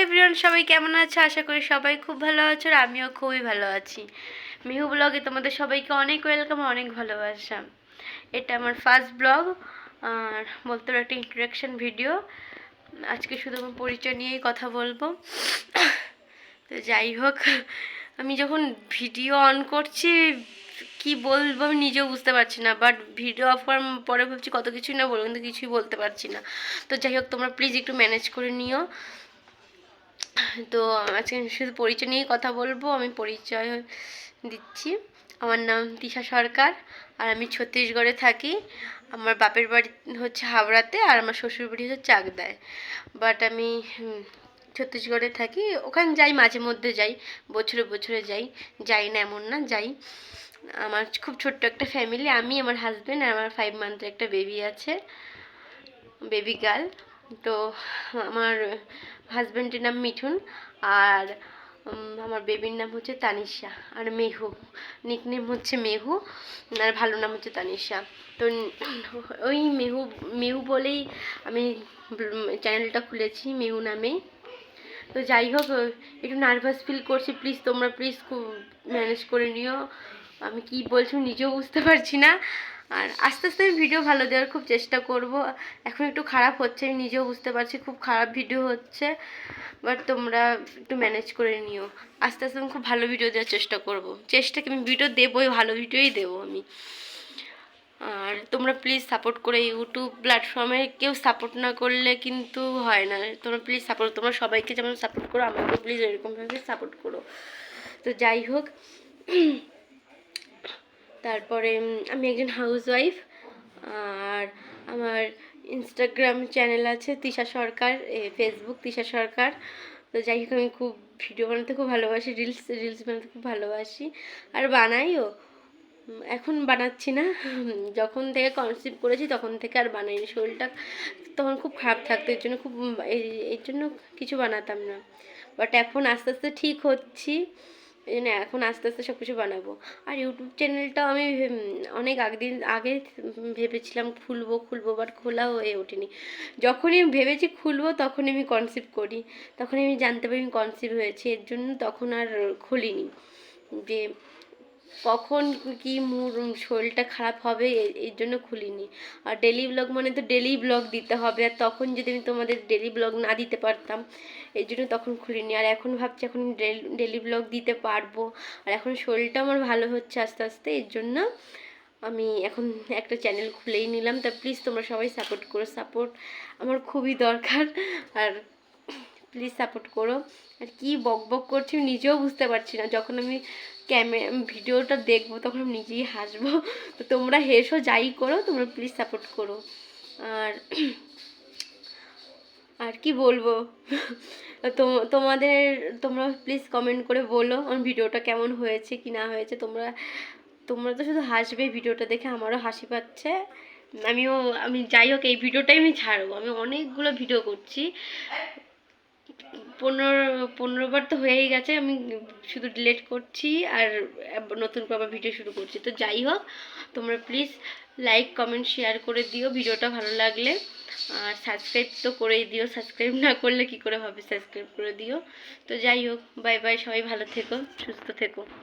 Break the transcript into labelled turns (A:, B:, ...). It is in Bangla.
A: এভরিওয়ান, সবাই কেমন আছো? আশা করি সবাই খুব ভালো আছো আর আমিও খুবই ভালো আছি। মিহু ব্লগে তোমাদের সবাইকে অনেক ওয়েলকাম, অনেক ভালোবাসা। এটা আমার ফার্স্ট ব্লগ আর বলতে পারো একটা ইন্ট্রোডাকশন ভিডিও। আজকে শুধু আমার পরিচয় নিয়েই কথা বলবো। তো যাই হোক, আমি যখন ভিডিও অন করছি কি বলবো আমি নিজেও বুঝতে পারছি না, বাট ভিডিও অফ করার পরে ভাবছি কত কিছুই না বলবো, কিন্তু কিছুই বলতে পারছি না। তো যাই হোক, তোমরা প্লিজ একটু ম্যানেজ করে নিও। তো আজকে শুধু পরিচয় নিয়েই কথা বলবো। আমি পরিচয় দিচ্ছি। আমার নাম তিশা সরকার আর আমি ছত্তিশগড়ে থাকি। আমার বাপের বাড়ি হচ্ছে হাওড়াতে আর আমার শ্বশুর বাড়ি হচ্ছে চাকদায়। বাট আমি ছত্তিশগড়ে থাকি। ওখানে যাই, মাঝে মধ্যে যাই, বছরে বছরে যাই। যাই না এমন না, যাই। আমার খুব ছোট্ট একটা ফ্যামিলি, আমি, আমার হাজব্যান্ড আর আমার 5 মান্থের একটা বেবি আছে, বেবি গার্ল। তো আমার হাজব্যান্ডের নাম মিঠুন আর আমার বেবির নাম হচ্ছে তানিশা আর মেহু। নিকনেম হচ্ছে মেহু আর ভালো নাম হচ্ছে তানিশা। তো ওই মেহু মেহু বলেই আমি চ্যানেলটা খুলেছি, মেহু নামেই। তো যাই হোক, একটু নার্ভাস ফিল করছি, প্লিজ তোমরা প্লিজ খুব ম্যানেজ করে নিও। আমি কি বলছি নিজেও বুঝতে পারছি না। আর আস্তে আস্তে আমি ভিডিও ভালো দেওয়ার খুব চেষ্টা করব। এখন একটু খারাপ হচ্ছে, আমি নিজেও বুঝতে পারছি, খুব খারাপ ভিডিও হচ্ছে, বাট তোমরা একটু ম্যানেজ করে নিও। আস্তে আস্তে আমি খুব ভালো ভিডিও দেওয়ার চেষ্টা করব। চেষ্টাকে আমি ভিডিও দেবোই, ভালো ভিডিওই দেবো আমি। আর তোমরা প্লিজ সাপোর্ট করে, ইউটিউব প্ল্যাটফর্মে কেউ সাপোর্ট না করলে কিন্তু হয় না। তোমরা প্লিজ সাপোর্ট, তোমরা সবাইকে যেমন সাপোর্ট করো আমাকে প্লিজ এরকমভাবে সাপোর্ট করো। তো যাই হোক, তারপরে আমি একজন হাউসওয়াইফ আর আমার ইনস্টাগ্রাম চ্যানেল আছে তিশা সরকার, ফেসবুক তিশা সরকার। তো যাই হোক, আমি খুব ভিডিও বানাতে খুব ভালোবাসি, রিলস বানাতে খুব ভালোবাসি আর বানাইও। এখন বানাচ্ছি না, যখন থেকে কনসিভ করেছি তখন থেকে আর বানাইনি। শরীরটা তখন খুব খারাপ থাকতো, এর জন্য খুব এর জন্য কিছু বানাতাম না। বাট এখন আস্তে আস্তে ঠিক হচ্ছি, এই জন্য এখন আস্তে আস্তে সব কিছু বানাবো। আর ইউটিউব চ্যানেলটাও আমি অনেক আগে ভেবেছিলাম খুলবো, বাট খোলা হয়ে ওঠেনি। যখনই আমি ভেবেছি খুলবো তখনই আমি কনসিভ করি, তখনই আমি জানতে পারি আমি কনসিভ হয়েছি। এর জন্য তখন আর খুলিনি, যে কখন কি শরীরটা খারাপ হবে এর জন্য খুলিনি। আর ডেলি ব্লগ মানে তো ডেলি ব্লগ দিতে হবে, আর তখন যদি আমি তোমাদের ডেলি ব্লগ না দিতে পারতাম, এই জন্য তখন খুলিনি। আর এখন ভাবছি এখন ডেলি ব্লগ দিতে পারবো। আর এখন শরীরটা আমার ভালো হচ্ছে আস্তে আস্তে, এর জন্য আমি এখন একটা চ্যানেল খুলেই নিলাম। তা প্লিজ তোমরা সবাই সাপোর্ট করো, সাপোর্ট আমার খুবই দরকার। আর প্লিজ সাপোর্ট করো। আর কি বক করছি নিজেও বুঝতে পারছি না, যখন আমি ভিডিওটা দেখবো তখন আমি নিজেই হাসবো। তো তোমরা হেসো, যাই করো, তোমরা প্লিজ সাপোর্ট করো। আর আর কি বলবো, তোমরা প্লিজ কমেন্ট করে বলো আমার ভিডিওটা কেমন হয়েছে কি না হয়েছে। তোমরা তো শুধু হাসবে ভিডিওটা দেখে, আমারও হাসি পাচ্ছে। আমি যাই হোক, এই ভিডিওটাই আমি ছাড়বো। আমি অনেকগুলো ভিডিও করছি, 15বার তো হয়েই গেছে। আমি শুধু ডিলিট করছি আর নতুন করে আবার ভিডিও শুরু করছি। তো যাই হোক, তোমরা প্লিজ লাইক কমেন্ট শেয়ার করে দিও ভিডিওটা ভালো লাগলে। আর সাবস্ক্রাইব তো করেই দিও, সাবস্ক্রাইব না করলে কি করে হবে, সাবস্ক্রাইব করে দিও। তো যাই হোক, বাই বাই, সবাই ভালো থেকো, সুস্থ থেকো।